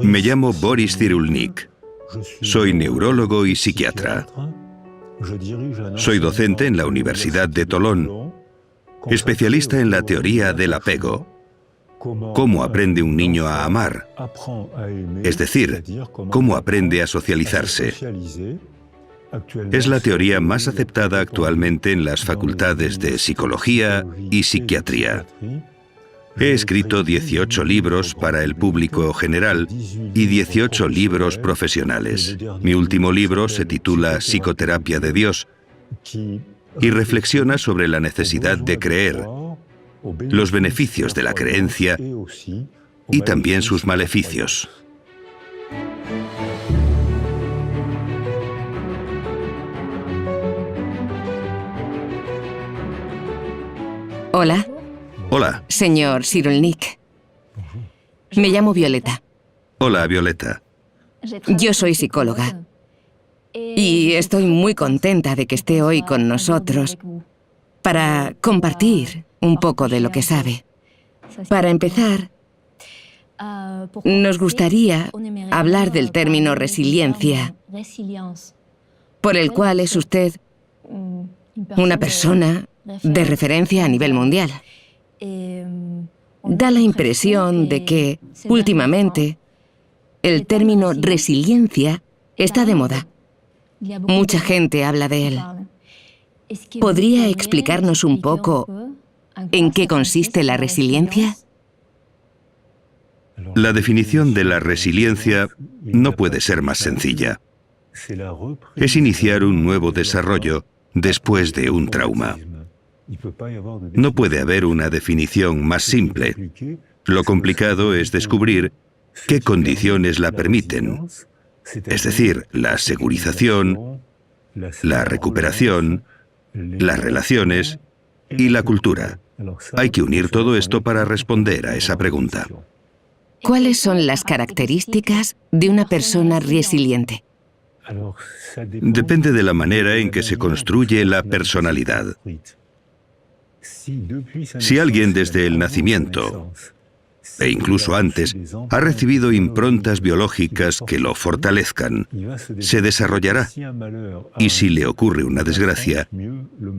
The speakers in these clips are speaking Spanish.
Me llamo Boris Cyrulnik. Soy neurólogo y psiquiatra. Soy docente en la Universidad de Tolón, especialista en la teoría del apego. ¿Cómo aprende un niño a amar? Es decir, ¿cómo aprende a socializarse? Es la teoría más aceptada actualmente en las facultades de psicología y psiquiatría. He escrito 18 libros para el público general y 18 libros profesionales. Mi último libro se titula Psicoterapia de Dios y reflexiona sobre la necesidad de creer, los beneficios de la creencia y también sus maleficios. Hola. Hola. Señor Cyrulnik. Me llamo Violeta. Hola, Violeta. Yo soy psicóloga. Y estoy muy contenta de que esté hoy con nosotros para compartir un poco de lo que sabe. Para empezar, nos gustaría hablar del término resiliencia, por el cual es usted una persona de referencia a nivel mundial. Da la impresión de que, últimamente, el término resiliencia está de moda. Mucha gente habla de él. ¿Podría explicarnos un poco en qué consiste la resiliencia? La definición de la resiliencia no puede ser más sencilla. Es iniciar un nuevo desarrollo después de un trauma. No puede haber una definición más simple. Lo complicado es descubrir qué condiciones la permiten, es decir, la segurización, la recuperación, las relaciones y la cultura. Hay que unir todo esto para responder a esa pregunta. ¿Cuáles son las características de una persona resiliente? Depende de la manera en que se construye la personalidad. Si alguien desde el nacimiento, e incluso antes, ha recibido improntas biológicas que lo fortalezcan, se desarrollará. Y si le ocurre una desgracia,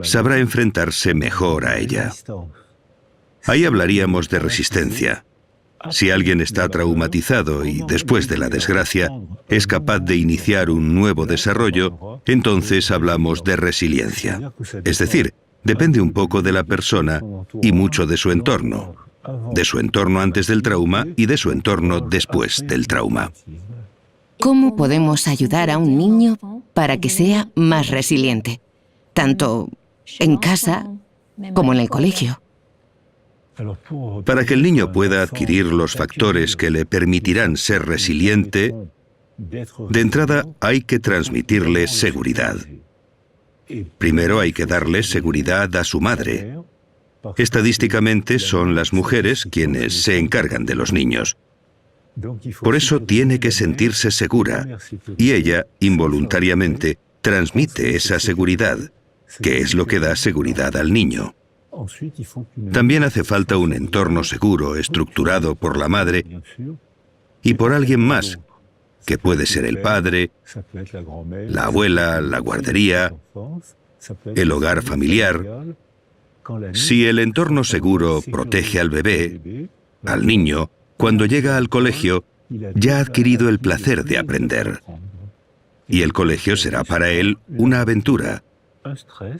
sabrá enfrentarse mejor a ella. Ahí hablaríamos de resistencia. Si alguien está traumatizado y después de la desgracia es capaz de iniciar un nuevo desarrollo, entonces hablamos de resiliencia. Es decir, depende un poco de la persona y mucho de su entorno antes del trauma y de su entorno después del trauma. ¿Cómo podemos ayudar a un niño para que sea más resiliente, tanto en casa como en el colegio? Para que el niño pueda adquirir los factores que le permitirán ser resiliente, de entrada hay que transmitirle seguridad. Primero hay que darle seguridad a su madre. Estadísticamente son las mujeres quienes se encargan de los niños. Por eso tiene que sentirse segura y ella, involuntariamente, transmite esa seguridad, que es lo que da seguridad al niño. También hace falta un entorno seguro, estructurado por la madre y por alguien más, que puede ser el padre, la abuela, la guardería, el hogar familiar. Si el entorno seguro protege al bebé, al niño, cuando llega al colegio, ya ha adquirido el placer de aprender. Y el colegio será para él una aventura,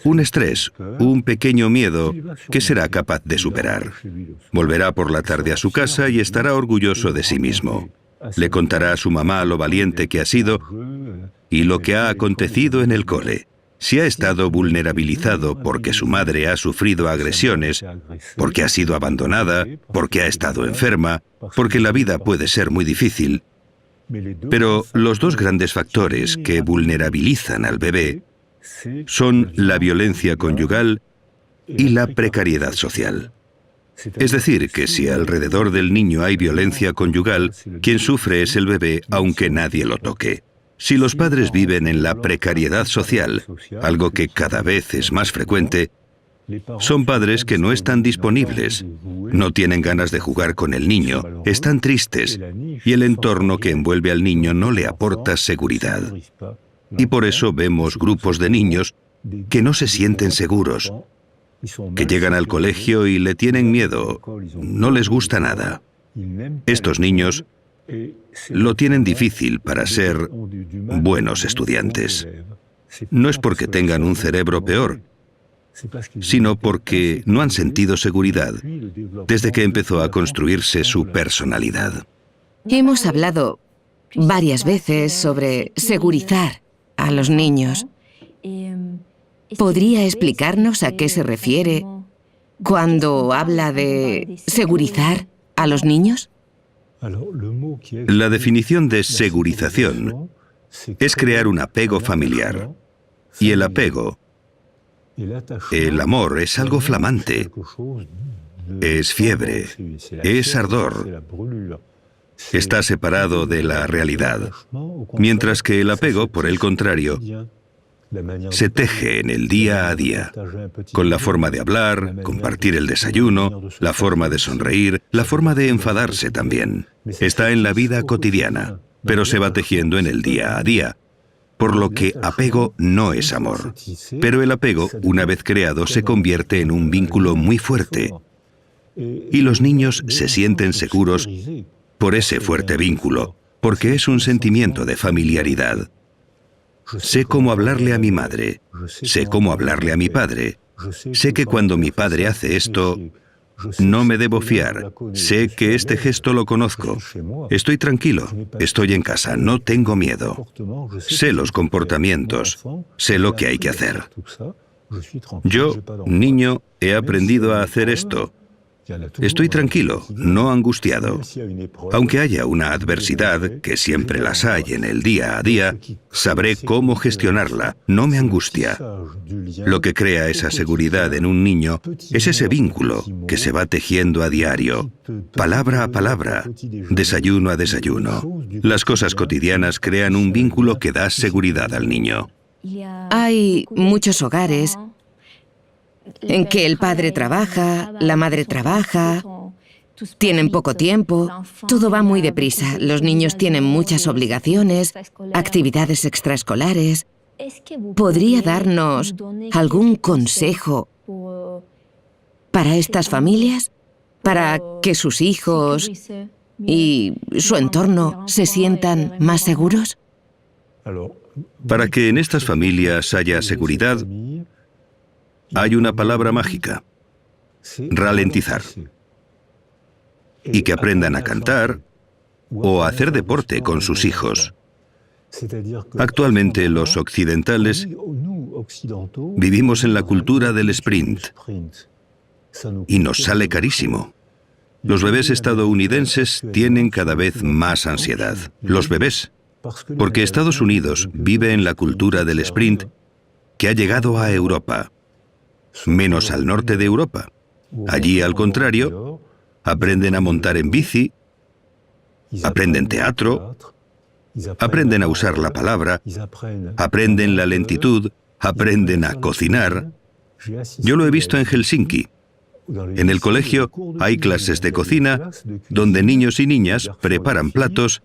un estrés, un pequeño miedo que será capaz de superar. Volverá por la tarde a su casa y estará orgulloso de sí mismo. Le contará a su mamá lo valiente que ha sido y lo que ha acontecido en el cole. Si ha estado vulnerabilizado porque su madre ha sufrido agresiones, porque ha sido abandonada, porque ha estado enferma, porque la vida puede ser muy difícil. Pero los dos grandes factores que vulnerabilizan al bebé son la violencia conyugal y la precariedad social. Es decir, que si alrededor del niño hay violencia conyugal, quien sufre es el bebé, aunque nadie lo toque. Si los padres viven en la precariedad social, algo que cada vez es más frecuente, Son padres que no están disponibles, no tienen ganas de jugar con el niño, están tristes y el entorno que envuelve al niño no le aporta seguridad. Y por eso vemos grupos de niños que no se sienten seguros, que llegan al colegio y le tienen miedo, no les gusta nada. Estos niños lo tienen difícil para ser buenos estudiantes. No es porque tengan un cerebro peor, sino porque no han sentido seguridad desde que empezó a construirse su personalidad. Hemos hablado varias veces sobre segurizar a los niños. ¿Podría explicarnos a qué se refiere cuando habla de segurizar a los niños? La definición de segurización es crear un apego familiar. Y el apego, el amor, es algo flamante. Es fiebre, es ardor. Está separado de la realidad. Mientras que el apego, por el contrario, se teje en el día a día, con la forma de hablar, compartir el desayuno, la forma de sonreír, la forma de enfadarse también. Está en la vida cotidiana, pero se va tejiendo en el día a día. Por lo que apego no es amor. Pero el apego, una vez creado, se convierte en un vínculo muy fuerte. Y los niños se sienten seguros por ese fuerte vínculo, porque es un sentimiento de familiaridad. Sé cómo hablarle a mi madre, sé cómo hablarle a mi padre, sé que cuando mi padre hace esto, no me debo fiar, sé que este gesto lo conozco, estoy tranquilo, estoy en casa, no tengo miedo, sé los comportamientos, sé lo que hay que hacer. Yo, niño, he aprendido a hacer esto. Estoy tranquilo, no angustiado. Aunque haya una adversidad, que siempre las hay en el día a día, sabré cómo gestionarla, no me angustia. Lo que crea esa seguridad en un niño es ese vínculo que se va tejiendo a diario, palabra a palabra, desayuno a desayuno. Las cosas cotidianas crean un vínculo que da seguridad al niño. Hay muchos hogares en que el padre trabaja, la madre trabaja, tienen poco tiempo, todo va muy deprisa, los niños tienen muchas obligaciones, actividades extraescolares. ¿Podría darnos algún consejo para estas familias? Para que sus hijos y su entorno se sientan más seguros. Para que en estas familias haya seguridad, hay una palabra mágica: ralentizar. Y que aprendan a cantar o a hacer deporte con sus hijos. Actualmente los occidentales vivimos en la cultura del sprint y nos sale carísimo. Los bebés estadounidenses tienen cada vez más ansiedad. Los bebés, porque Estados Unidos vive en la cultura del sprint que ha llegado a Europa, menos al norte de Europa. Allí, al contrario, aprenden a montar en bici, aprenden teatro, aprenden a usar la palabra, aprenden la lentitud, aprenden a cocinar. Yo lo he visto en Helsinki. En el colegio hay clases de cocina donde niños y niñas preparan platos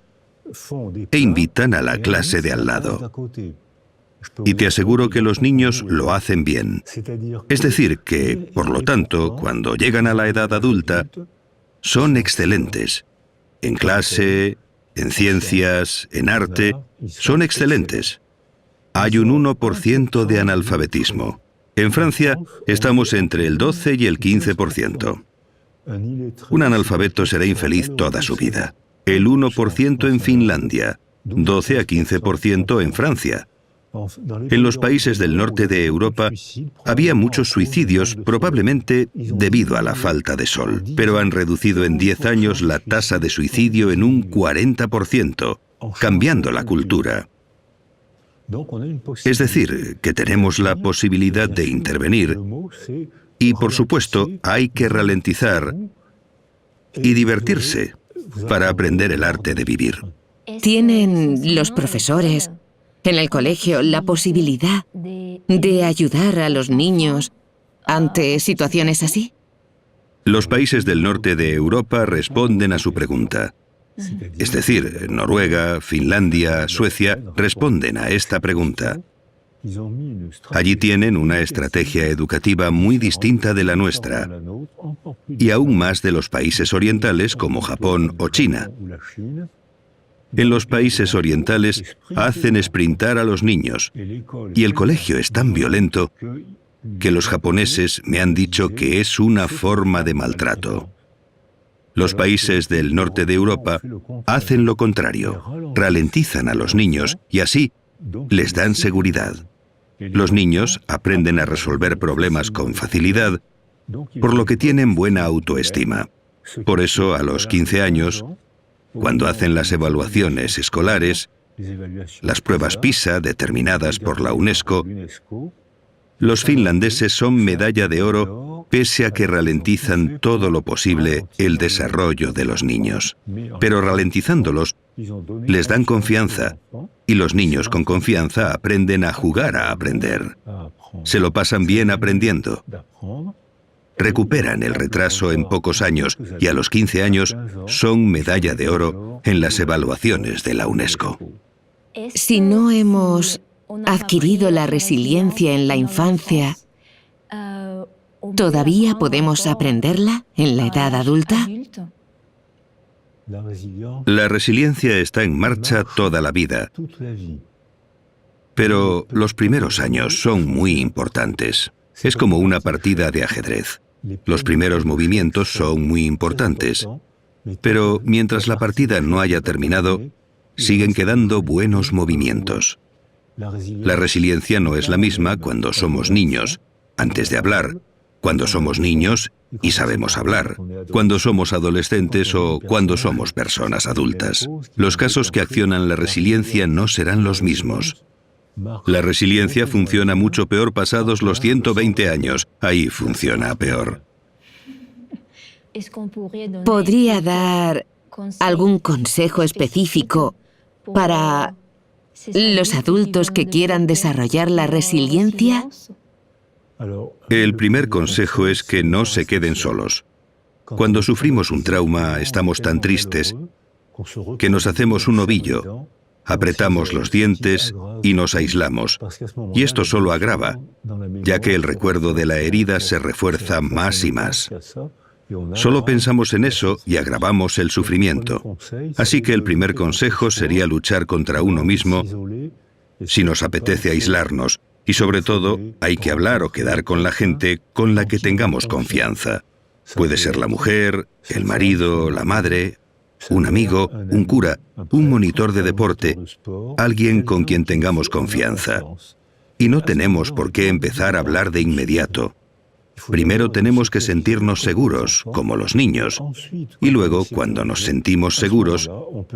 e invitan a la clase de al lado. Y te aseguro que los niños lo hacen bien. Es decir, que, por lo tanto, cuando llegan a la edad adulta, son excelentes. En clase, en ciencias, en arte, son excelentes. Hay un 1% de analfabetismo. En Francia estamos entre el 12 y el 15%. Un analfabeto será infeliz toda su vida. El 1% en Finlandia, 12 a 15% en Francia. En los países del norte de Europa había muchos suicidios, probablemente debido a la falta de sol, pero han reducido en 10 años la tasa de suicidio en un 40%, cambiando la cultura. Es decir, que tenemos la posibilidad de intervenir y, por supuesto, hay que ralentizar y divertirse para aprender el arte de vivir. ¿Tienen los profesores en el colegio la posibilidad de ayudar a los niños ante situaciones así? Los países del norte de Europa responden a su pregunta. Es decir, Noruega, Finlandia, Suecia responden a esta pregunta. Allí tienen una estrategia educativa muy distinta de la nuestra, y aún más de los países orientales como Japón o China. En los países orientales hacen sprintar a los niños, y el colegio es tan violento que los japoneses me han dicho que es una forma de maltrato. Los países del norte de Europa hacen lo contrario, ralentizan a los niños y así les dan seguridad. Los niños aprenden a resolver problemas con facilidad, por lo que tienen buena autoestima. Por eso, a los 15 años, cuando hacen las evaluaciones escolares, las pruebas PISA determinadas por la UNESCO, los finlandeses son medalla de oro pese a que ralentizan todo lo posible el desarrollo de los niños. Pero ralentizándolos, les dan confianza, y los niños con confianza aprenden a jugar a aprender. Se lo pasan bien aprendiendo. Recuperan el retraso en pocos años y a los 15 años son medalla de oro en las evaluaciones de la UNESCO. Si no hemos adquirido la resiliencia en la infancia, ¿todavía podemos aprenderla en la edad adulta? La resiliencia está en marcha toda la vida, pero los primeros años son muy importantes. Es como una partida de ajedrez. Los primeros movimientos son muy importantes, pero mientras la partida no haya terminado, siguen quedando buenos movimientos. La resiliencia no es la misma cuando somos niños, antes de hablar, cuando somos niños y sabemos hablar, cuando somos adolescentes o cuando somos personas adultas. Los casos que accionan la resiliencia no serán los mismos. La resiliencia funciona mucho peor pasados los 120 años. Ahí funciona peor. ¿Podría dar algún consejo específico para los adultos que quieran desarrollar la resiliencia? El primer consejo es que no se queden solos. Cuando sufrimos un trauma, estamos tan tristes que nos hacemos un ovillo, apretamos los dientes y nos aislamos. Y esto solo agrava, ya que el recuerdo de la herida se refuerza más y más. Solo pensamos en eso y agravamos el sufrimiento. Así que el primer consejo sería luchar contra uno mismo si nos apetece aislarnos. Y sobre todo, hay que hablar o quedar con la gente con la que tengamos confianza. Puede ser la mujer, el marido, la madre, un amigo, un cura, un monitor de deporte, alguien con quien tengamos confianza. Y no tenemos por qué empezar a hablar de inmediato. Primero tenemos que sentirnos seguros, como los niños, y luego, cuando nos sentimos seguros,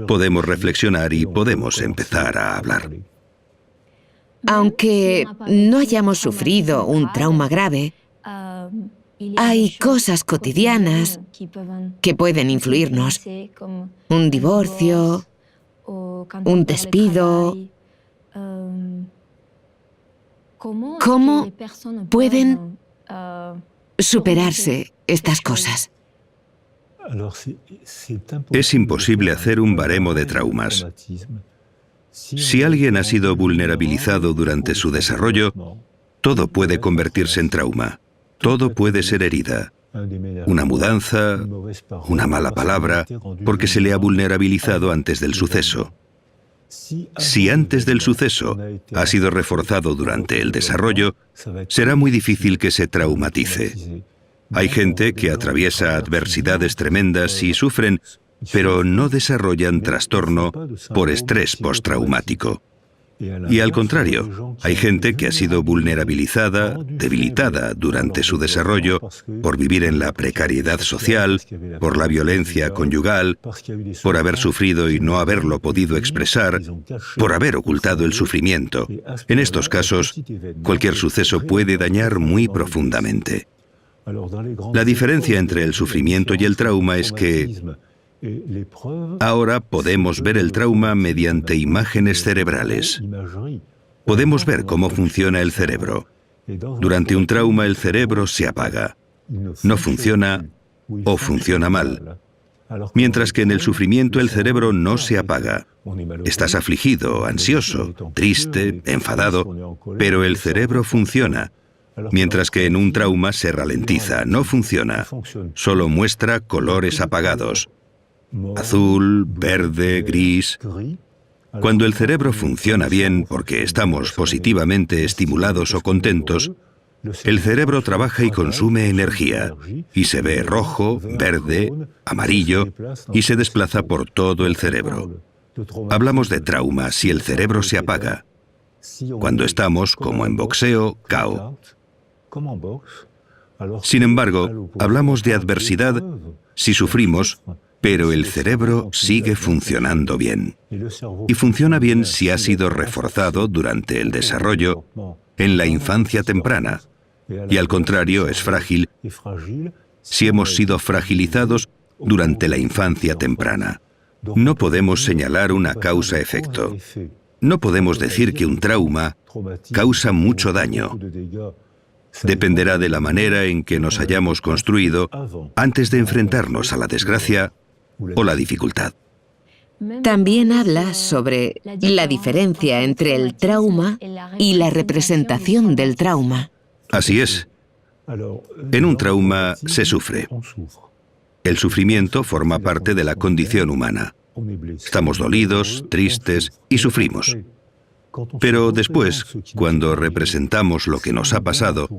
podemos reflexionar y podemos empezar a hablar. Aunque no hayamos sufrido un trauma grave, hay cosas cotidianas que pueden influirnos. Un divorcio, un despido. ¿Cómo pueden superarse estas cosas? Es imposible hacer un baremo de traumas. Si alguien ha sido vulnerabilizado durante su desarrollo, todo puede convertirse en trauma. Todo puede ser herida. Una mudanza, una mala palabra, porque se le ha vulnerabilizado antes del suceso. Si antes del suceso ha sido reforzado durante el desarrollo, será muy difícil que se traumatice. Hay gente que atraviesa adversidades tremendas y sufren, pero no desarrollan trastorno por estrés postraumático. Y al contrario, hay gente que ha sido vulnerabilizada, debilitada durante su desarrollo por vivir en la precariedad social, por la violencia conyugal, por haber sufrido y no haberlo podido expresar, por haber ocultado el sufrimiento. En estos casos, cualquier suceso puede dañar muy profundamente. La diferencia entre el sufrimiento y el trauma es que ahora podemos ver el trauma mediante imágenes cerebrales. Podemos ver cómo funciona el cerebro. Durante un trauma el cerebro se apaga, no funciona o funciona mal, mientras que en el sufrimiento el cerebro no se apaga. Estás afligido, ansioso, triste, enfadado, pero el cerebro funciona, mientras que en un trauma se ralentiza, no funciona, solo muestra colores apagados, azul, verde, gris. Cuando el cerebro funciona bien porque estamos positivamente estimulados o contentos, el cerebro trabaja y consume energía, y se ve rojo, verde, amarillo, y se desplaza por todo el cerebro. Hablamos de trauma si el cerebro se apaga. Cuando estamos, como en boxeo, KO. Sin embargo, hablamos de adversidad si sufrimos, pero el cerebro sigue funcionando bien. Y funciona bien si ha sido reforzado durante el desarrollo en la infancia temprana. Y al contrario, es frágil si hemos sido fragilizados durante la infancia temprana. No podemos señalar una causa-efecto. No podemos decir que un trauma causa mucho daño. Dependerá de la manera en que nos hayamos construido antes de enfrentarnos a la desgracia o la dificultad. También habla sobre la diferencia entre el trauma y la representación del trauma. Así es. En un trauma se sufre. El sufrimiento forma parte de la condición humana. Estamos dolidos, tristes y sufrimos. Pero después, cuando representamos lo que nos ha pasado,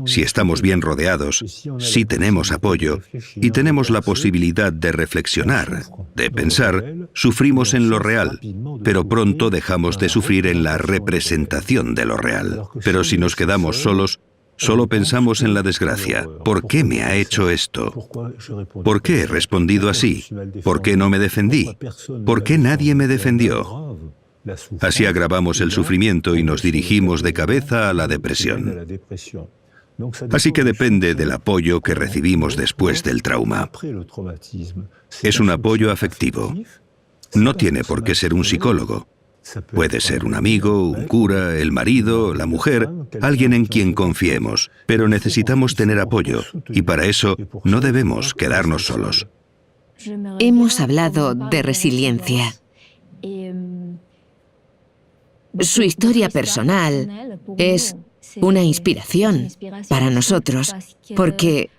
si estamos bien rodeados, si tenemos apoyo y tenemos la posibilidad de reflexionar, de pensar, sufrimos en lo real, pero pronto dejamos de sufrir en la representación de lo real. Pero si nos quedamos solos, solo pensamos en la desgracia. ¿Por qué me ha hecho esto? ¿Por qué he respondido así? ¿Por qué no me defendí? ¿Por qué nadie me defendió? Así agravamos el sufrimiento y nos dirigimos de cabeza a la depresión. Así que depende del apoyo que recibimos después del trauma. Es un apoyo afectivo. No tiene por qué ser un psicólogo. Puede ser un amigo, un cura, el marido, la mujer, alguien en quien confiemos. Pero necesitamos tener apoyo y para eso no debemos quedarnos solos. Hemos hablado de resiliencia. Su historia personal es una inspiración para nosotros, porque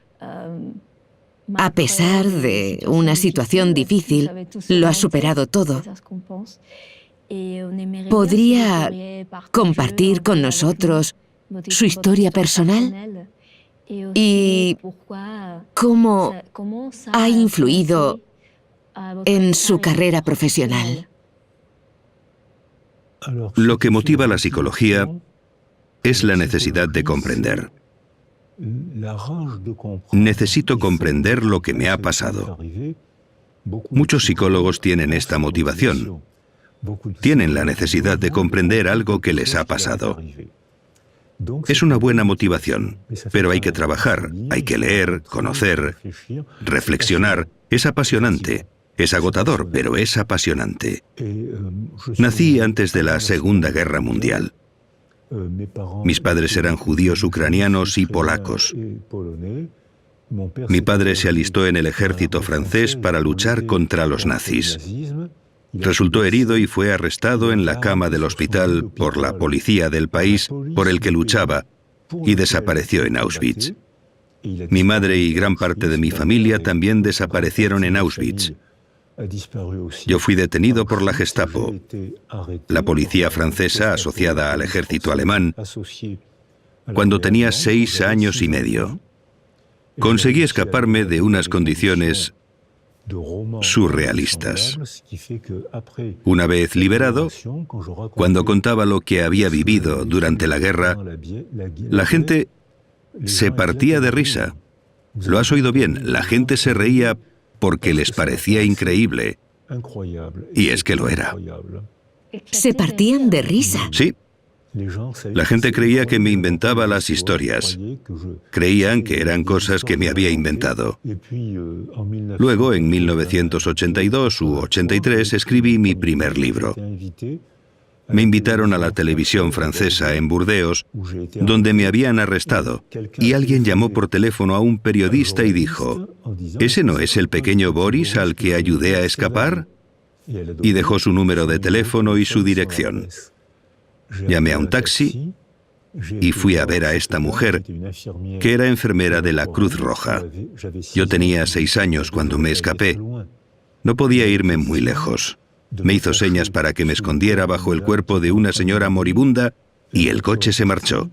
a pesar de una situación difícil, lo ha superado todo. ¿Podría compartir con nosotros su historia personal? ¿Y cómo ha influido en su carrera profesional? Lo que motiva la psicología es la necesidad de comprender. Necesito comprender lo que me ha pasado. Muchos psicólogos tienen esta motivación. Tienen la necesidad de comprender algo que les ha pasado. Es una buena motivación, pero hay que trabajar, hay que leer, conocer, reflexionar. Es apasionante. Es agotador, pero es apasionante. Nací antes de la Segunda Guerra Mundial. Mis padres eran judíos ucranianos y polacos. Mi padre se alistó en el ejército francés para luchar contra los nazis. Resultó herido y fue arrestado en la cama del hospital por la policía del país por el que luchaba y desapareció en Auschwitz. Mi madre y gran parte de mi familia también desaparecieron en Auschwitz. Yo fui detenido por la Gestapo, la policía francesa asociada al ejército alemán, cuando tenía 6 años y medio. Conseguí escaparme de unas condiciones surrealistas. Una vez liberado, cuando contaba lo que había vivido durante la guerra, la gente se partía de risa. Lo has oído bien, la gente se reía porque les parecía increíble. Y es que lo era. ¿Se partían de risa? Sí. La gente creía que me inventaba las historias. Creían que eran cosas que me había inventado. Luego, en 1982 u 83, escribí mi primer libro. Me invitaron a la televisión francesa en Burdeos, donde me habían arrestado, y alguien llamó por teléfono a un periodista y dijo: ¿ese no es el pequeño Boris al que ayudé a escapar? Y dejó su número de teléfono y su dirección. Llamé a un taxi y fui a ver a esta mujer, que era enfermera de la Cruz Roja. Yo tenía 6 años cuando me escapé. No podía irme muy lejos. Me hizo señas para que me escondiera bajo el cuerpo de una señora moribunda y el coche se marchó.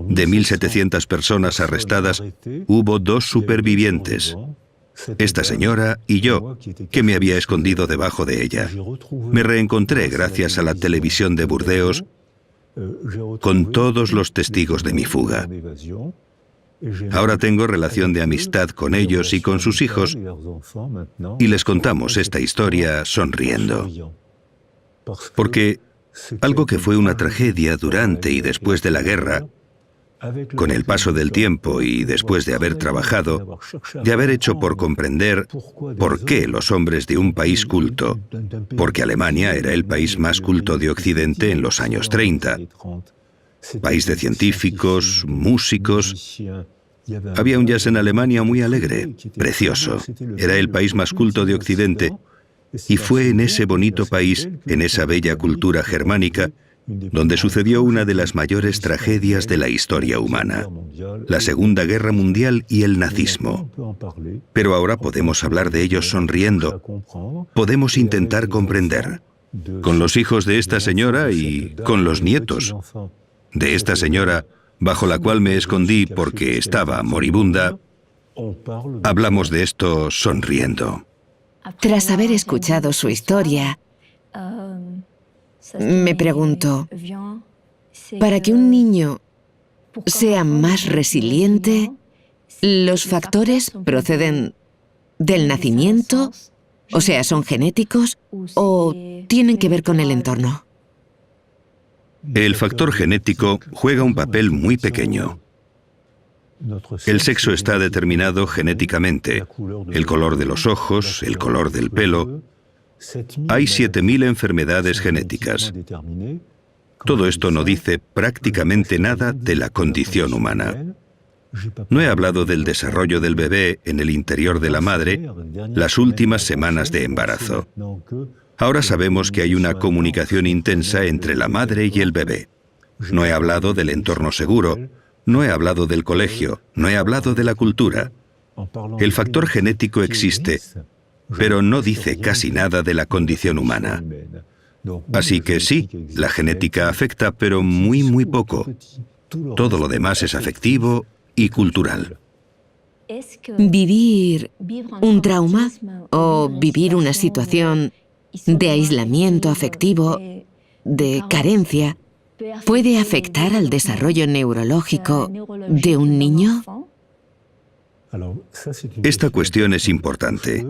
De 1.700 personas arrestadas, hubo 2 supervivientes. Esta señora y yo, que me había escondido debajo de ella. Me reencontré gracias a la televisión de Burdeos con todos los testigos de mi fuga. Ahora tengo relación de amistad con ellos y con sus hijos, y les contamos esta historia sonriendo. Porque algo que fue una tragedia durante y después de la guerra, con el paso del tiempo y después de haber trabajado, de haber hecho por comprender por qué los hombres de un país culto, porque Alemania era el país más culto de Occidente en los años 30, país de científicos, músicos. Había un jazz en Alemania muy alegre, precioso. Era el país más culto de Occidente, y fue en ese bonito país, en esa bella cultura germánica, donde sucedió una de las mayores tragedias de la historia humana, la Segunda Guerra Mundial y el nazismo. Pero ahora podemos hablar de ellos sonriendo, podemos intentar comprender. Con los hijos de esta señora y con los nietos de esta señora, bajo la cual me escondí porque estaba moribunda, hablamos de esto sonriendo. Tras haber escuchado su historia, me pregunto, para que un niño sea más resiliente, ¿los factores proceden del nacimiento? O sea, ¿son genéticos o tienen que ver con el entorno? El factor genético juega un papel muy pequeño. El sexo está determinado genéticamente, el color de los ojos, el color del pelo. Hay 7.000 enfermedades genéticas. Todo esto no dice prácticamente nada de la condición humana. No he hablado del desarrollo del bebé en el interior de la madre las últimas semanas de embarazo. Ahora sabemos que hay una comunicación intensa entre la madre y el bebé. No he hablado del entorno seguro, no he hablado del colegio, no he hablado de la cultura. El factor genético existe, pero no dice casi nada de la condición humana. Así que sí, la genética afecta, pero muy, muy poco. Todo lo demás es afectivo y cultural. ¿Vivir un trauma o vivir una situación de aislamiento afectivo, de carencia, puede afectar al desarrollo neurológico de un niño? Esta cuestión es importante.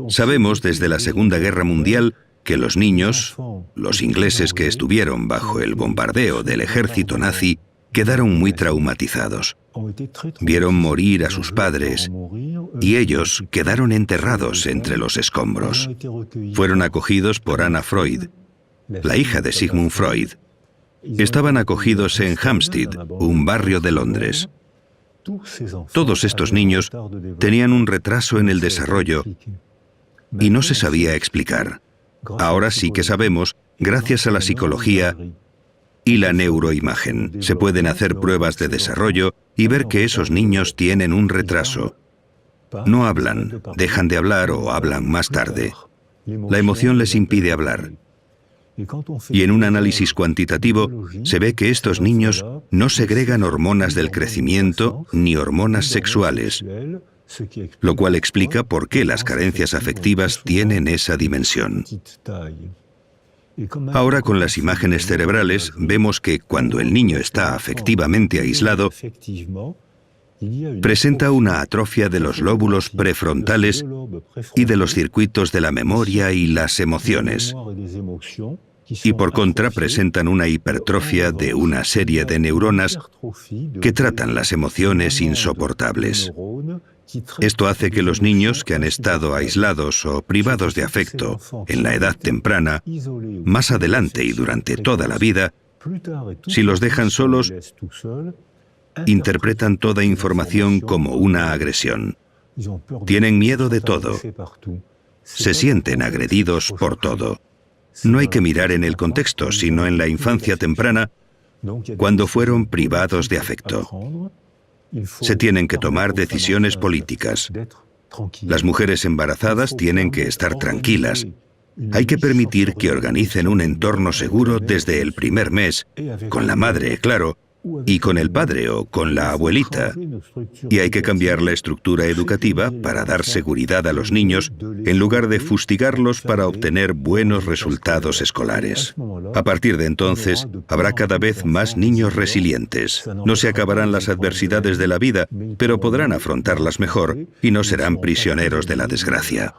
Sabemos desde la Segunda Guerra Mundial que los niños, los ingleses que estuvieron bajo el bombardeo del ejército nazi, quedaron muy traumatizados. Vieron morir a sus padres y ellos quedaron enterrados entre los escombros. Fueron acogidos por Anna Freud, la hija de Sigmund Freud. Estaban acogidos en Hampstead, un barrio de Londres. Todos estos niños tenían un retraso en el desarrollo y no se sabía explicar. Ahora sí que sabemos, gracias a la psicología y la neuroimagen. Se pueden hacer pruebas de desarrollo y ver que esos niños tienen un retraso. No hablan, dejan de hablar o hablan más tarde. La emoción les impide hablar. Y en un análisis cuantitativo se ve que estos niños no segregan hormonas del crecimiento ni hormonas sexuales, lo cual explica por qué las carencias afectivas tienen esa dimensión. Ahora con las imágenes cerebrales vemos que cuando el niño está afectivamente aislado, presenta una atrofia de los lóbulos prefrontales y de los circuitos de la memoria y las emociones. Y por contra presentan una hipertrofia de una serie de neuronas que tratan las emociones insoportables. Esto hace que los niños que han estado aislados o privados de afecto en la edad temprana, más adelante y durante toda la vida, si los dejan solos, interpretan toda información como una agresión. Tienen miedo de todo. Se sienten agredidos por todo. No hay que mirar en el contexto, sino en la infancia temprana, cuando fueron privados de afecto. Se tienen que tomar decisiones políticas. Las mujeres embarazadas tienen que estar tranquilas. Hay que permitir que organicen un entorno seguro desde el primer mes, con la madre, claro, y con el padre o con la abuelita. Y hay que cambiar la estructura educativa para dar seguridad a los niños en lugar de fustigarlos para obtener buenos resultados escolares. A partir de entonces, habrá cada vez más niños resilientes. No se acabarán las adversidades de la vida, pero podrán afrontarlas mejor y no serán prisioneros de la desgracia.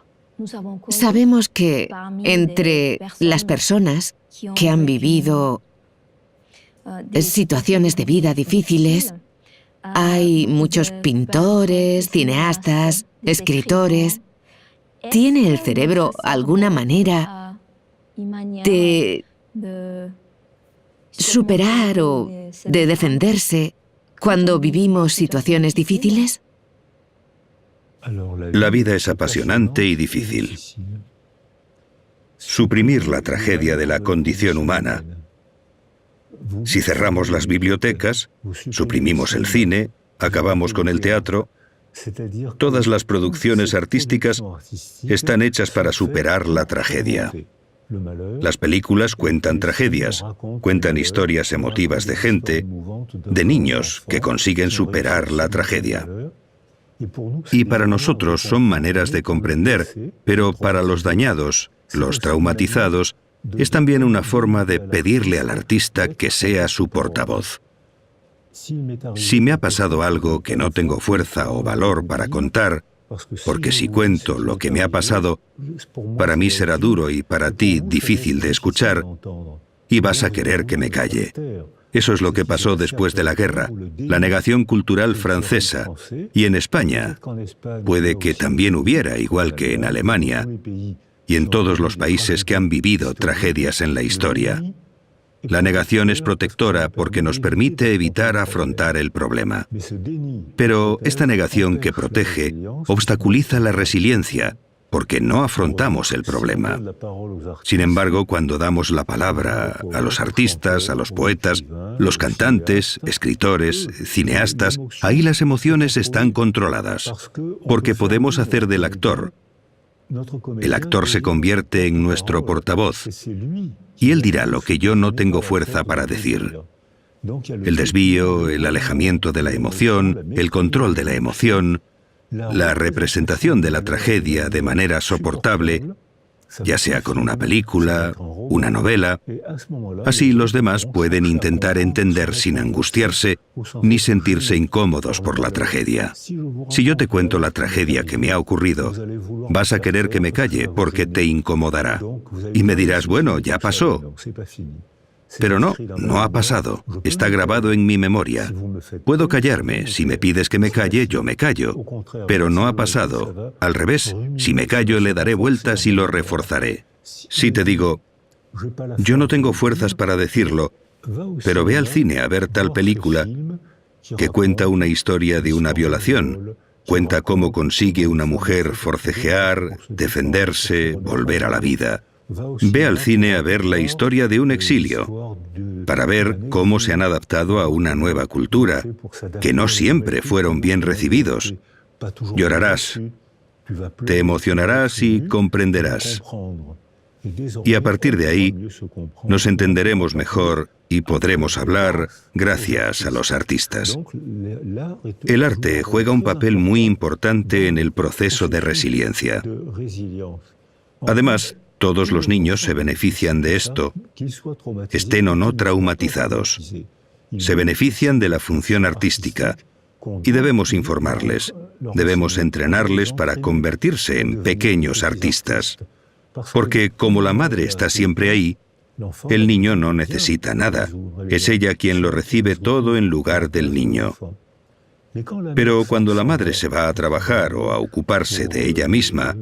Sabemos que entre las personas que han vivido situaciones de vida difíciles, hay muchos pintores, cineastas, escritores. ¿Tiene el cerebro alguna manera de superar o de defenderse cuando vivimos situaciones difíciles? La vida es apasionante y difícil. Suprimir la tragedia de la condición humana. Si cerramos las bibliotecas, suprimimos el cine, acabamos con el teatro, todas las producciones artísticas están hechas para superar la tragedia. Las películas cuentan tragedias, cuentan historias emotivas de gente, de niños que consiguen superar la tragedia. Y para nosotros son maneras de comprender, pero para los dañados, los traumatizados, es también una forma de pedirle al artista que sea su portavoz. Si me ha pasado algo que no tengo fuerza o valor para contar, porque si cuento lo que me ha pasado, para mí será duro y para ti difícil de escuchar, y vas a querer que me calle. Eso es lo que pasó después de la guerra, la negación cultural francesa, y en España puede que también hubiera, igual que en Alemania, y en todos los países que han vivido tragedias en la historia. La negación es protectora porque nos permite evitar afrontar el problema. Pero esta negación que protege obstaculiza la resiliencia porque no afrontamos el problema. Sin embargo, cuando damos la palabra a los artistas, a los poetas, los cantantes, escritores, cineastas, ahí las emociones están controladas, porque podemos hacer del actor. El actor se convierte en nuestro portavoz y él dirá lo que yo no tengo fuerza para decir. El desvío, el alejamiento de la emoción, el control de la emoción, la representación de la tragedia de manera soportable, ya sea con una película, una novela. Así los demás pueden intentar entender sin angustiarse ni sentirse incómodos por la tragedia. Si yo te cuento la tragedia que me ha ocurrido, vas a querer que me calle porque te incomodará. Y me dirás, bueno, ya pasó. Pero no, no ha pasado. Está grabado en mi memoria. Puedo callarme. Si me pides que me calle, yo me callo. Pero no ha pasado. Al revés, si me callo, le daré vueltas y lo reforzaré. Si te digo, yo no tengo fuerzas para decirlo, pero ve al cine a ver tal película que cuenta una historia de una violación. Cuenta cómo consigue una mujer forcejear, defenderse, volver a la vida. Ve al cine a ver la historia de un exilio, para ver cómo se han adaptado a una nueva cultura, que no siempre fueron bien recibidos. Llorarás, te emocionarás y comprenderás. Y a partir de ahí, nos entenderemos mejor y podremos hablar gracias a los artistas. El arte juega un papel muy importante en el proceso de resiliencia. Además, todos los niños se benefician de esto, estén o no traumatizados. Se benefician de la función artística y debemos informarles, debemos entrenarles para convertirse en pequeños artistas. Porque como la madre está siempre ahí, el niño no necesita nada. Es ella quien lo recibe todo en lugar del niño. Pero cuando la madre se va a trabajar o a ocuparse de ella misma,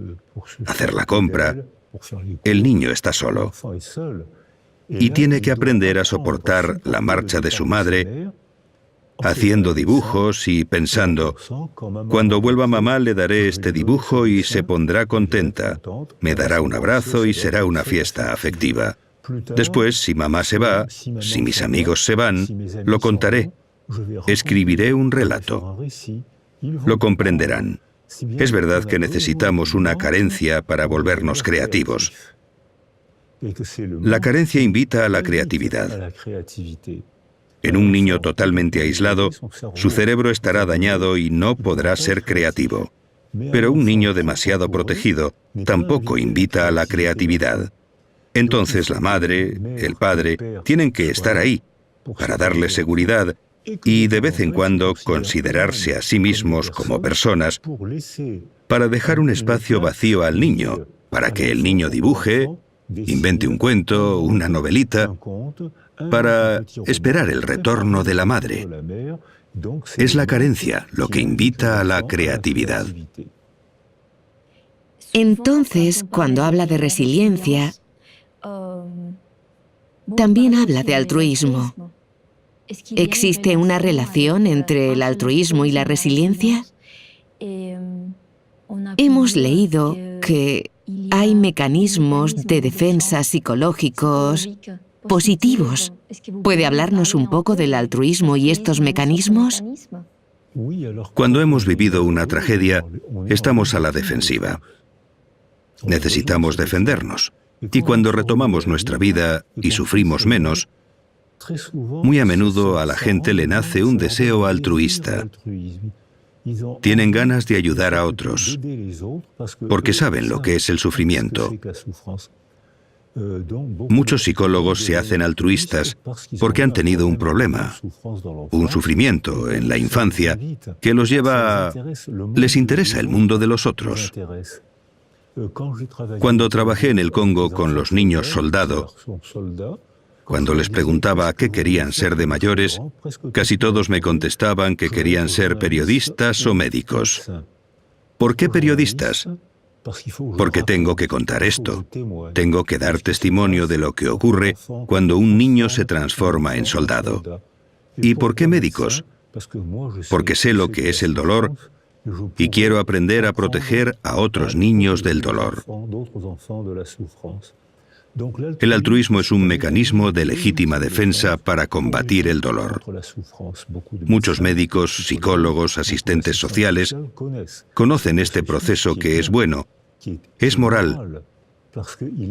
hacer la compra, el niño está solo y tiene que aprender a soportar la marcha de su madre, haciendo dibujos y pensando, cuando vuelva mamá le daré este dibujo y se pondrá contenta, me dará un abrazo y será una fiesta afectiva. Después, si mamá se va, si mis amigos se van, lo contaré. Escribiré un relato. Lo comprenderán. Es verdad que necesitamos una carencia para volvernos creativos. La carencia invita a la creatividad. En un niño totalmente aislado, su cerebro estará dañado y no podrá ser creativo. Pero un niño demasiado protegido tampoco invita a la creatividad. Entonces la madre, el padre, tienen que estar ahí para darle seguridad y de vez en cuando considerarse a sí mismos como personas para dejar un espacio vacío al niño, para que el niño dibuje, invente un cuento, una novelita, para esperar el retorno de la madre. Es la carencia lo que invita a la creatividad. Entonces, cuando habla de resiliencia, también habla de altruismo. ¿Existe una relación entre el altruismo y la resiliencia? Hemos leído que hay mecanismos de defensa psicológicos positivos. ¿Puede hablarnos un poco del altruismo y estos mecanismos? Cuando hemos vivido una tragedia, estamos a la defensiva. Necesitamos defendernos. Y cuando retomamos nuestra vida y sufrimos menos, muy a menudo a la gente le nace un deseo altruista. Tienen ganas de ayudar a otros, porque saben lo que es el sufrimiento. Muchos psicólogos se hacen altruistas porque han tenido un problema, un sufrimiento en la infancia que los lleva a... Les interesa el mundo de los otros. Cuando trabajé en el Congo con los niños soldado, cuando les preguntaba qué querían ser de mayores, casi todos me contestaban que querían ser periodistas o médicos. ¿Por qué periodistas? Porque tengo que contar esto. Tengo que dar testimonio de lo que ocurre cuando un niño se transforma en soldado. ¿Y por qué médicos? Porque sé lo que es el dolor y quiero aprender a proteger a otros niños del dolor. El altruismo es un mecanismo de legítima defensa para combatir el dolor. Muchos médicos, psicólogos, asistentes sociales conocen este proceso que es bueno, es moral,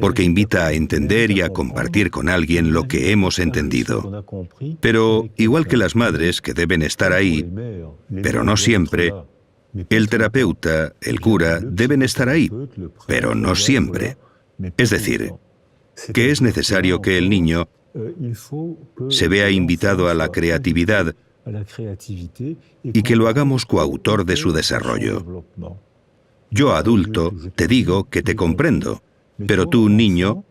porque invita a entender y a compartir con alguien lo que hemos entendido. Pero, igual que las madres que deben estar ahí, pero no siempre, el terapeuta, el cura, deben estar ahí, pero no siempre. Es decir, que es necesario que el niño se vea invitado a la creatividad y que lo hagamos coautor de su desarrollo. Yo, adulto, te digo que te comprendo, pero tú, niño,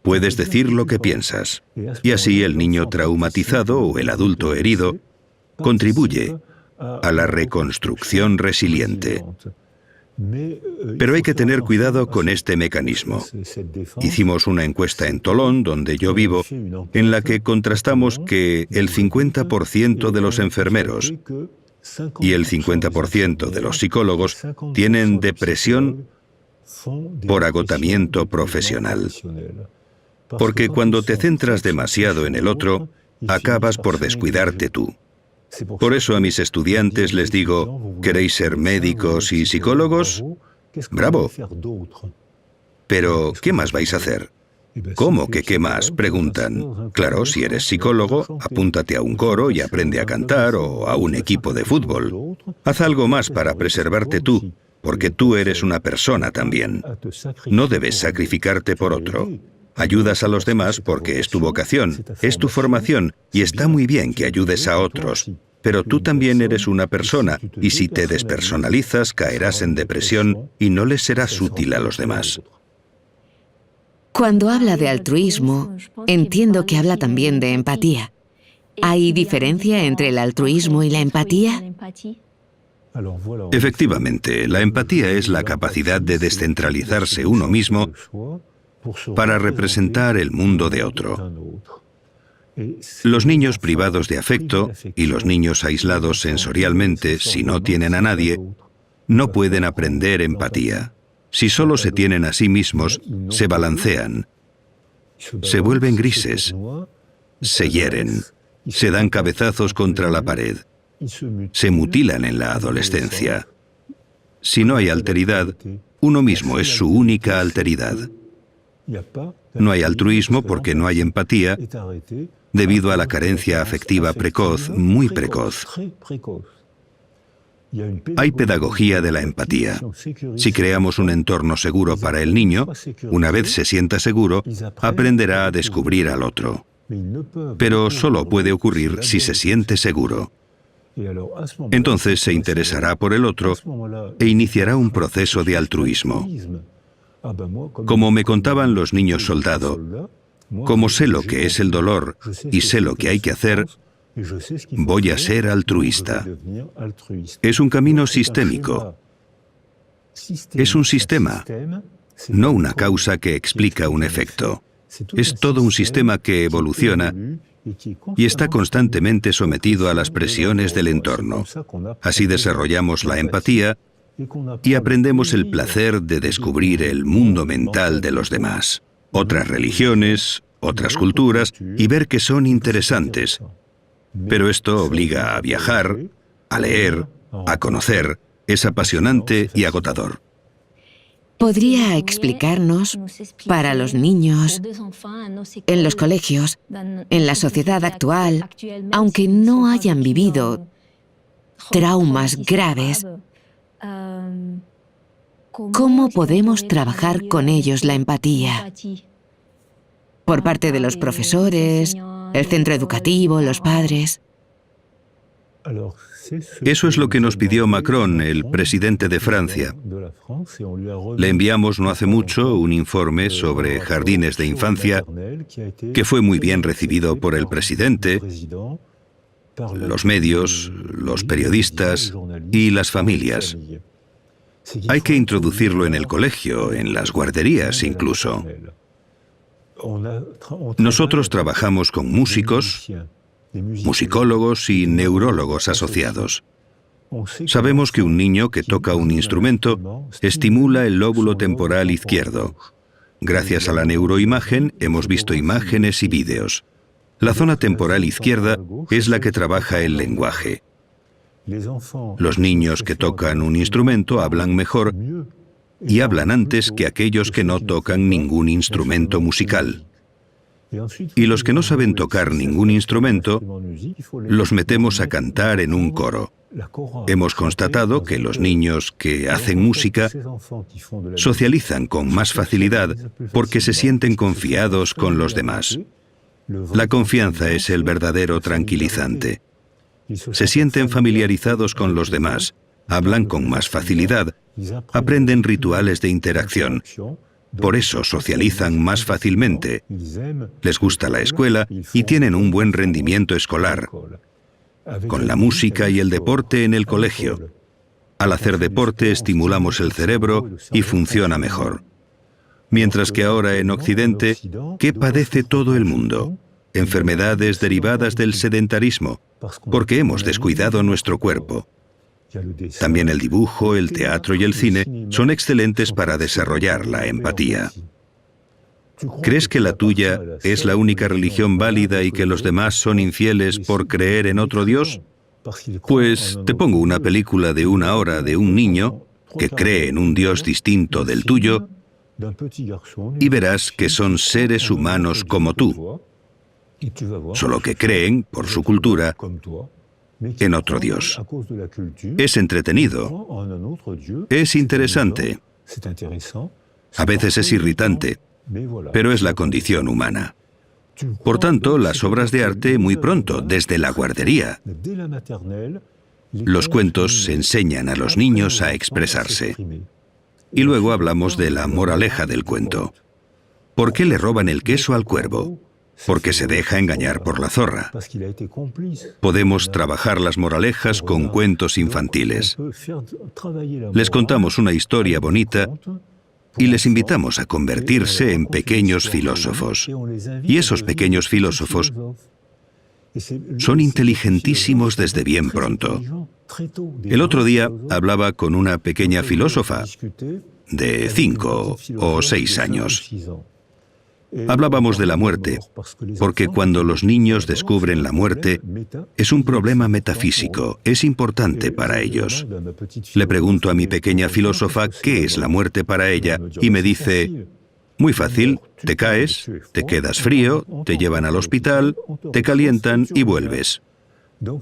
puedes decir lo que piensas. Y así el niño traumatizado o el adulto herido contribuye a la reconstrucción resiliente. Pero hay que tener cuidado con este mecanismo. Hicimos una encuesta en Tolón, donde yo vivo, en la que contrastamos que el 50% de los enfermeros y el 50% de los psicólogos tienen depresión por agotamiento profesional. Porque cuando te centras demasiado en el otro, acabas por descuidarte tú. Por eso a mis estudiantes les digo, ¿queréis ser médicos y psicólogos? ¡Bravo! Pero, ¿qué más vais a hacer? ¿Cómo que qué más?, preguntan. Claro, si eres psicólogo, apúntate a un coro y aprende a cantar o a un equipo de fútbol. Haz algo más para preservarte tú, porque tú eres una persona también. No debes sacrificarte por otro. Ayudas a los demás porque es tu vocación, es tu formación, y está muy bien que ayudes a otros. Pero tú también eres una persona, y si te despersonalizas, caerás en depresión y no les serás útil a los demás. Cuando habla de altruismo, entiendo que habla también de empatía. ¿Hay diferencia entre el altruismo y la empatía? Efectivamente, la empatía es la capacidad de descentralizarse uno mismo para representar el mundo de otro. Los niños privados de afecto y los niños aislados sensorialmente, si no tienen a nadie, no pueden aprender empatía. Si solo se tienen a sí mismos, se balancean, se vuelven grises, se hieren, se dan cabezazos contra la pared, se mutilan en la adolescencia. Si no hay alteridad, uno mismo es su única alteridad. No hay altruismo porque no hay empatía, debido a la carencia afectiva precoz, muy precoz. Hay pedagogía de la empatía. Si creamos un entorno seguro para el niño, una vez se sienta seguro, aprenderá a descubrir al otro. Pero solo puede ocurrir si se siente seguro. Entonces se interesará por el otro e iniciará un proceso de altruismo. Como me contaban los niños soldado, como sé lo que es el dolor y sé lo que hay que hacer, voy a ser altruista. Es un camino sistémico. Es un sistema, no una causa que explica un efecto. Es todo un sistema que evoluciona y está constantemente sometido a las presiones del entorno. Así desarrollamos la empatía y aprendemos el placer de descubrir el mundo mental de los demás, otras religiones, otras culturas, y ver que son interesantes. Pero esto obliga a viajar, a leer, a conocer. Es apasionante y agotador. ¿Podría explicarnos, para los niños, en los colegios, en la sociedad actual, aunque no hayan vivido traumas graves, cómo podemos trabajar con ellos la empatía? Por parte de los profesores, el centro educativo, los padres. Eso es lo que nos pidió Macron, el presidente de Francia. Le enviamos no hace mucho un informe sobre jardines de infancia que fue muy bien recibido por el presidente, los medios, los periodistas y las familias. Hay que introducirlo en el colegio, en las guarderías incluso. Nosotros trabajamos con músicos, musicólogos y neurólogos asociados. Sabemos que un niño que toca un instrumento estimula el lóbulo temporal izquierdo. Gracias a la neuroimagen hemos visto imágenes y vídeos. La zona temporal izquierda es la que trabaja el lenguaje. Los niños que tocan un instrumento hablan mejor y hablan antes que aquellos que no tocan ningún instrumento musical. Y los que no saben tocar ningún instrumento, los metemos a cantar en un coro. Hemos constatado que los niños que hacen música socializan con más facilidad porque se sienten confiados con los demás. La confianza es el verdadero tranquilizante. Se sienten familiarizados con los demás, hablan con más facilidad, aprenden rituales de interacción. Por eso socializan más fácilmente, les gusta la escuela y tienen un buen rendimiento escolar, con la música y el deporte en el colegio. Al hacer deporte estimulamos el cerebro y funciona mejor. Mientras que ahora en Occidente, ¿qué padece todo el mundo? Enfermedades derivadas del sedentarismo, porque hemos descuidado nuestro cuerpo. También el dibujo, el teatro y el cine son excelentes para desarrollar la empatía. ¿Crees que la tuya es la única religión válida y que los demás son infieles por creer en otro Dios? Pues te pongo una película de 1 hora de un niño que cree en un Dios distinto del tuyo y verás que son seres humanos como tú, solo que creen, por su cultura, en otro Dios. Es entretenido, es interesante, a veces es irritante, pero es la condición humana. Por tanto, las obras de arte muy pronto, desde la guardería. Los cuentos enseñan a los niños a expresarse. Y luego hablamos de la moraleja del cuento. ¿Por qué le roban el queso al cuervo? porque se deja engañar por la zorra. Podemos trabajar las moralejas con cuentos infantiles. Les contamos una historia bonita y les invitamos a convertirse en pequeños filósofos. Y esos pequeños filósofos son inteligentísimos desde bien pronto. El otro día hablaba con una pequeña filósofa de 5 o 6 años. Hablábamos de la muerte, porque cuando los niños descubren la muerte, es un problema metafísico, es importante para ellos. Le pregunto a mi pequeña filósofa qué es la muerte para ella y me dice: muy fácil, te caes, te quedas frío, te llevan al hospital, te calientan y vuelves.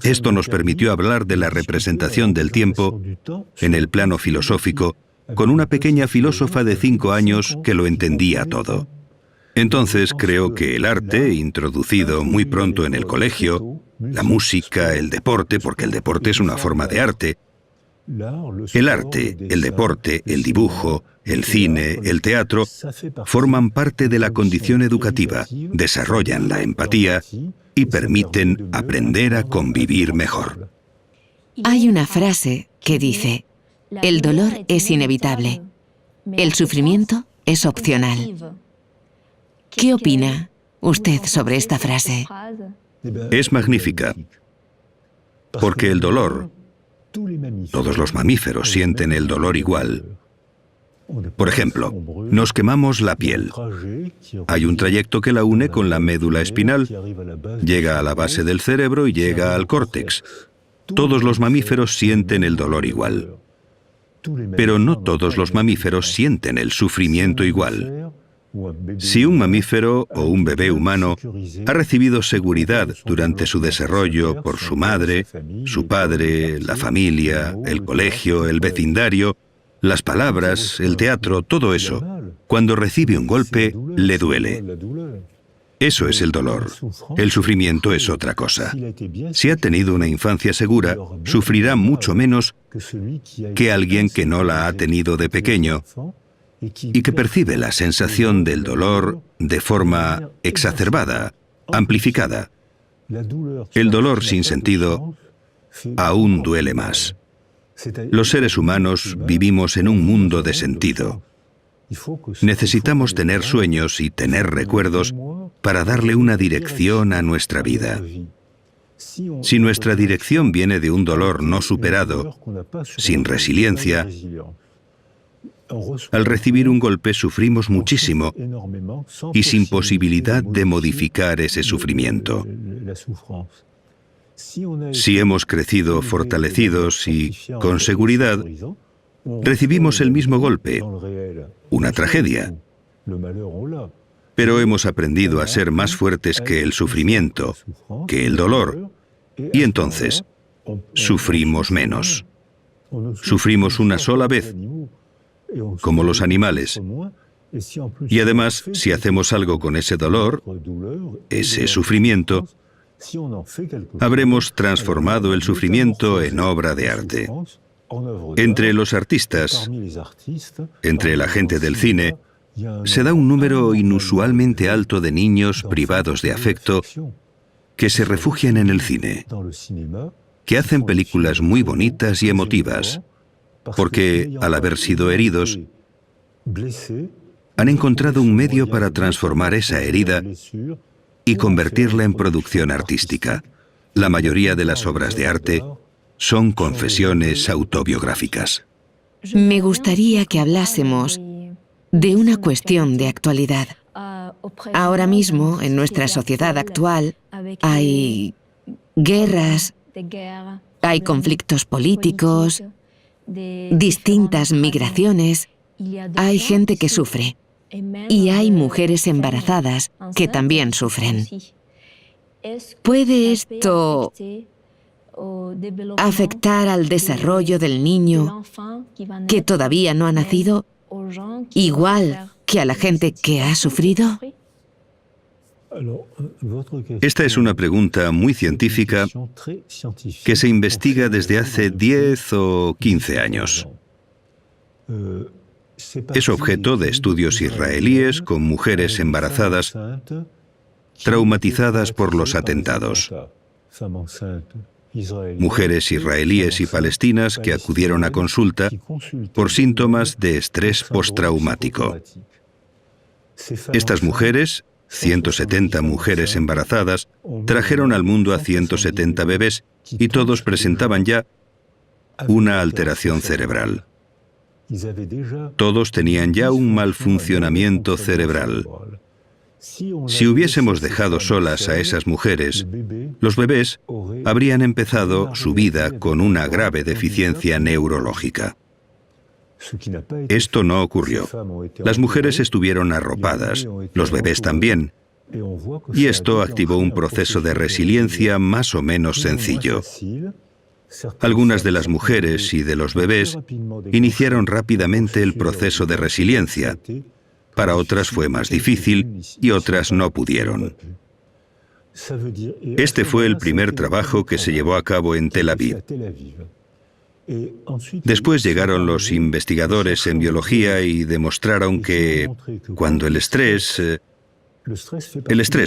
Esto nos permitió hablar de la representación del tiempo en el plano filosófico con una pequeña filósofa de 5 años que lo entendía todo. Entonces creo que el arte, introducido muy pronto en el colegio, la música, el deporte, porque el deporte es una forma de arte, el arte, el deporte, el dibujo, el cine, el teatro, forman parte de la condición educativa, desarrollan la empatía y permiten aprender a convivir mejor. Hay una frase que dice: el dolor es inevitable, el sufrimiento es opcional. ¿Qué opina usted sobre esta frase? Es magnífica, porque el dolor, todos los mamíferos sienten el dolor igual. Por ejemplo, nos quemamos la piel. Hay un trayecto que la une con la médula espinal, llega a la base del cerebro y llega al córtex. Todos los mamíferos sienten el dolor igual. Pero no todos los mamíferos sienten el sufrimiento igual. Si un mamífero o un bebé humano ha recibido seguridad durante su desarrollo por su madre, su padre, la familia, el colegio, el vecindario, las palabras, el teatro, todo eso, cuando recibe un golpe, le duele. Eso es el dolor. El sufrimiento es otra cosa. Si ha tenido una infancia segura, sufrirá mucho menos que alguien que no la ha tenido de pequeño y que percibe la sensación del dolor de forma exacerbada, amplificada. El dolor sin sentido aún duele más. Los seres humanos vivimos en un mundo de sentido. Necesitamos tener sueños y tener recuerdos para darle una dirección a nuestra vida. Si nuestra dirección viene de un dolor no superado, sin resiliencia, al recibir un golpe sufrimos muchísimo y sin posibilidad de modificar ese sufrimiento. Si hemos crecido fortalecidos y con seguridad, recibimos el mismo golpe, una tragedia. Pero hemos aprendido a ser más fuertes que el sufrimiento, que el dolor, y entonces sufrimos menos. Sufrimos una sola vez, como los animales. Y además, si hacemos algo con ese dolor, ese sufrimiento, habremos transformado el sufrimiento en obra de arte. Entre los artistas, entre la gente del cine, se da un número inusualmente alto de niños privados de afecto que se refugian en el cine, que hacen películas muy bonitas y emotivas, porque, al haber sido heridos, han encontrado un medio para transformar esa herida y convertirla en producción artística. La mayoría de las obras de arte son confesiones autobiográficas. Me gustaría que hablásemos de una cuestión de actualidad. Ahora mismo, en nuestra sociedad actual, hay guerras, hay conflictos políticos, distintas migraciones, hay gente que sufre y hay mujeres embarazadas que también sufren. ¿Puede esto afectar al desarrollo del niño que todavía no ha nacido, igual que a la gente que ha sufrido? Esta es una pregunta muy científica que se investiga desde hace 10 o 15 años. Es objeto de estudios israelíes con mujeres embarazadas traumatizadas por los atentados. Mujeres israelíes y palestinas que acudieron a consulta por síntomas de estrés postraumático. Estas mujeres, 170 mujeres embarazadas, trajeron al mundo a 170 bebés y todos presentaban ya una alteración cerebral. Todos tenían ya un mal funcionamiento cerebral. Si hubiésemos dejado solas a esas mujeres, los bebés habrían empezado su vida con una grave deficiencia neurológica. Esto no ocurrió. Las mujeres estuvieron arropadas, los bebés también, y esto activó un proceso de resiliencia más o menos sencillo. Algunas de las mujeres y de los bebés iniciaron rápidamente el proceso de resiliencia. Para otras fue más difícil y otras no pudieron. Este fue el primer trabajo que se llevó a cabo en Tel Aviv. Después llegaron los investigadores en biología y demostraron que cuando el estrés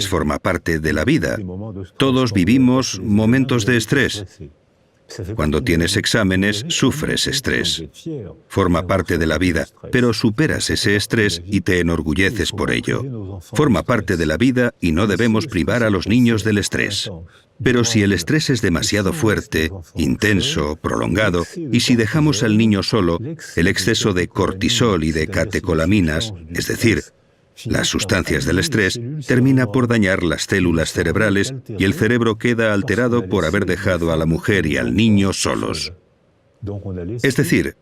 forma parte de la vida. Todos vivimos momentos de estrés. Cuando tienes exámenes, sufres estrés. Forma parte de la vida, pero superas ese estrés y te enorgulleces por ello. Forma parte de la vida y no debemos privar a los niños del estrés. Pero si el estrés es demasiado fuerte, intenso, prolongado, y si dejamos al niño solo, el exceso de cortisol y de catecolaminas, es decir, las sustancias del estrés, termina por dañar las células cerebrales y el cerebro queda alterado por haber dejado a la mujer y al niño solos. Es decir,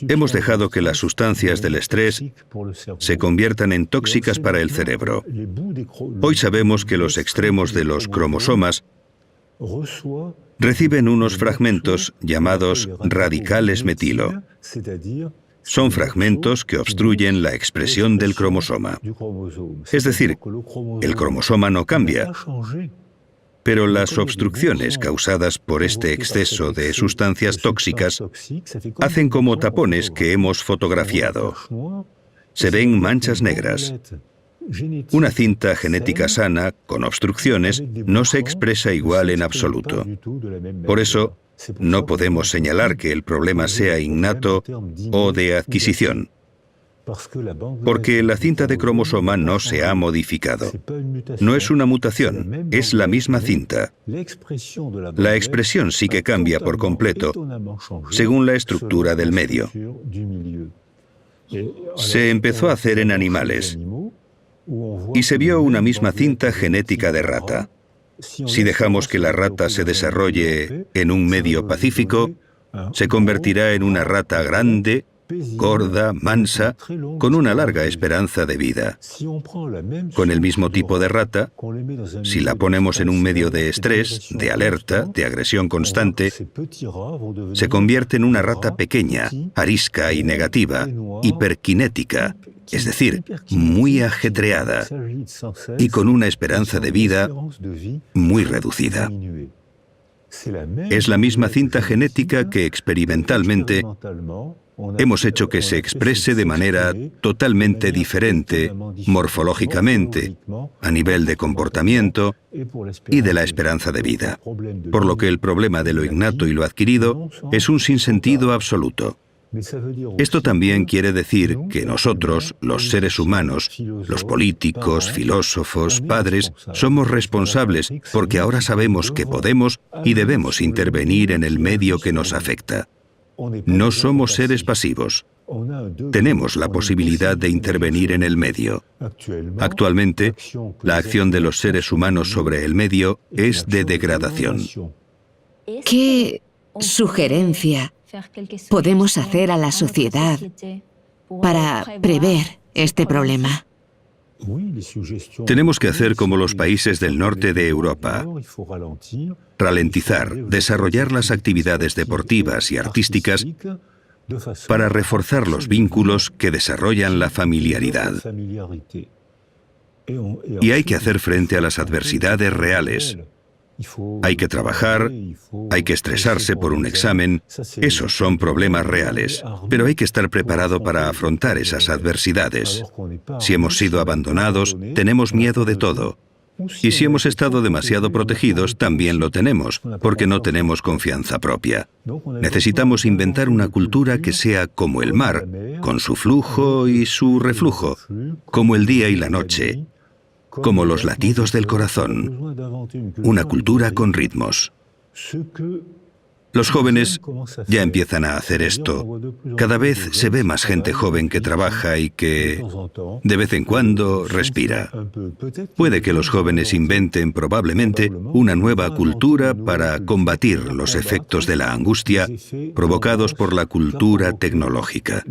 hemos dejado que las sustancias del estrés se conviertan en tóxicas para el cerebro. Hoy sabemos que los extremos de los cromosomas reciben unos fragmentos llamados radicales metilo. Son fragmentos que obstruyen la expresión del cromosoma. Es decir, el cromosoma no cambia, pero las obstrucciones causadas por este exceso de sustancias tóxicas hacen como tapones que hemos fotografiado. Se ven manchas negras. Una cinta genética sana, con obstrucciones, no se expresa igual en absoluto. Por eso, no podemos señalar que el problema sea innato o de adquisición, porque la cinta de cromosoma no se ha modificado. No es una mutación, es la misma cinta. La expresión sí que cambia por completo, según la estructura del medio. Se empezó a hacer en animales, y se vio una misma cinta genética de rata. Si dejamos que la rata se desarrolle en un medio pacífico, se convertirá en una rata grande, gorda, mansa, con una larga esperanza de vida. Con el mismo tipo de rata, si la ponemos en un medio de estrés, de alerta, de agresión constante, se convierte en una rata pequeña, arisca y negativa, hiperkinética, es decir, muy ajetreada y con una esperanza de vida muy reducida. Es la misma cinta genética que experimentalmente hemos hecho que se exprese de manera totalmente diferente, morfológicamente, a nivel de comportamiento y de la esperanza de vida. Por lo que el problema de lo innato y lo adquirido es un sinsentido absoluto. Esto también quiere decir que nosotros, los seres humanos, los políticos, filósofos, padres, somos responsables porque ahora sabemos que podemos y debemos intervenir en el medio que nos afecta. No somos seres pasivos. Tenemos la posibilidad de intervenir en el medio. Actualmente, la acción de los seres humanos sobre el medio es de degradación. ¿Qué sugerencia podemos hacer a la sociedad para prever este problema? Tenemos que hacer como los países del norte de Europa. Ralentizar, desarrollar las actividades deportivas y artísticas para reforzar los vínculos que desarrollan la familiaridad. Y hay que hacer frente a las adversidades reales. Hay que trabajar, hay que estresarse por un examen, esos son problemas reales, pero hay que estar preparado para afrontar esas adversidades. Si hemos sido abandonados, tenemos miedo de todo. Y si hemos estado demasiado protegidos, también lo tenemos, porque no tenemos confianza propia. Necesitamos inventar una cultura que sea como el mar, con su flujo y su reflujo, como el día y la noche, como los latidos del corazón, una cultura con ritmos. Los jóvenes ya empiezan a hacer esto. Cada vez se ve más gente joven que trabaja y que, de vez en cuando, respira. Puede que los jóvenes inventen probablemente una nueva cultura para combatir los efectos de la angustia provocados por la cultura tecnológica.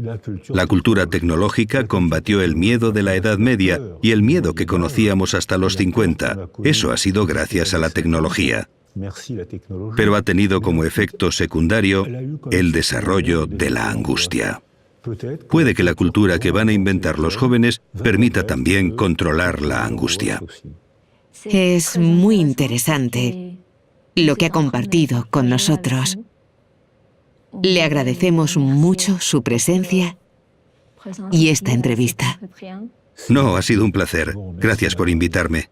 La cultura tecnológica combatió el miedo de la Edad Media y el miedo que conocíamos hasta los 50. Eso ha sido gracias a la tecnología. Pero ha tenido como efecto secundario el desarrollo de la angustia. Puede que la cultura que van a inventar los jóvenes permita también controlar la angustia. Es muy interesante lo que ha compartido con nosotros. Le agradecemos mucho su presencia y esta entrevista. No, ha sido un placer. Gracias por invitarme.